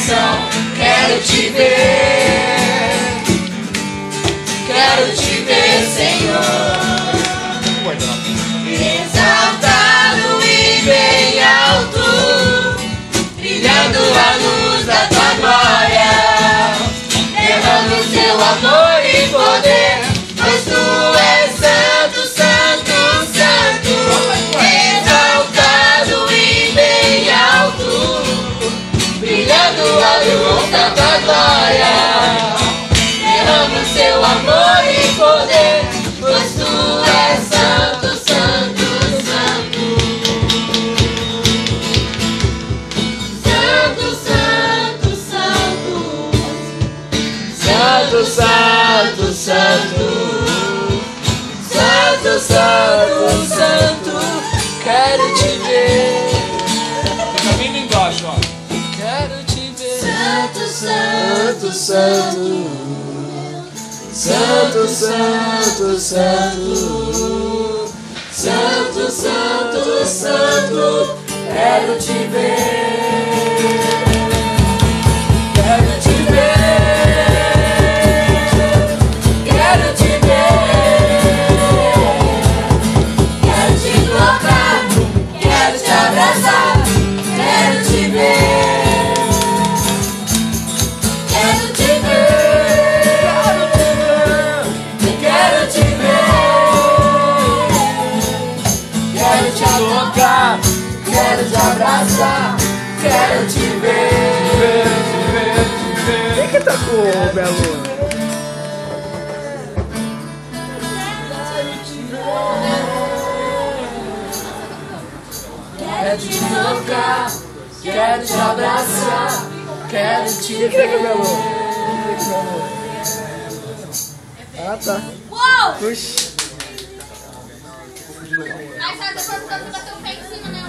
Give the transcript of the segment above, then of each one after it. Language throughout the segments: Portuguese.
coração. Quero te ver, quero te ver, Senhor, exaltado e bem alto, brilhando a luz da tua glória, derrama o teu amor e poder, pois tu és santo, santo, santo, exaltado e bem alto, brilhando a luz da tua glória, derrama o teu amor e poder, pois tu és santo, santo, santo, santo, santo, santo, santo, santo, santo, santo, santo, santo, quero te ver. Caminho embaixo, ó. Quero te ver. Santo, santo, santo, santo, santo, santo, santo, santo, santo, quero te ver. Quero te ver. Quero te ver. Quero te tocar. Quero te abraçar. Quero te ver. Quero te ver. Quero te ver. Quero te tocar. Quero te abraçar. Quero te ver. Quem que tocou, Belo? Quero te tocar, quero te abraçar, quero te Quem que é Belo? Ah, tá. Uou! Puxa. Mas sabe, depois você bateu o pé em cima, né?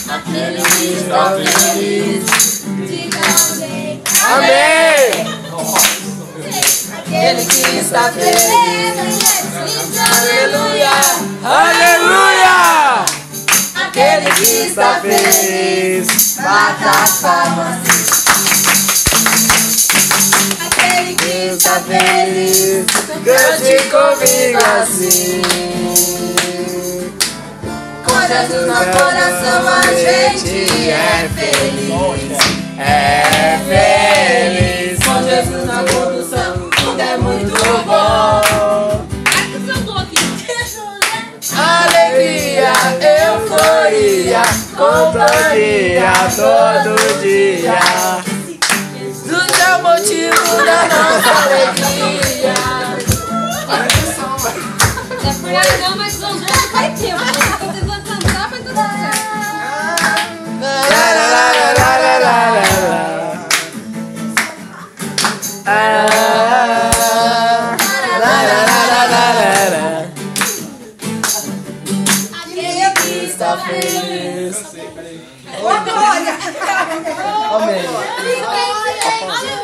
Aquele que está feliz, diga amém. Amém! Aquele que está feliz, aleluia. Aleluia! Aquele que está feliz, bata as palmas. Aquele que está feliz, cante comigo assim. Com Jesus no coração a gente é feliz. É feliz. Com Jesus na condução, tudo é muito bom. Alegria, euforia, companhia todo dia. Tudo é o motivo da nossa alegria. Não, mas vamos vai ter. Tô tentando cantar, mas tudo certo. Aquele que está feliz. Amém. Amém.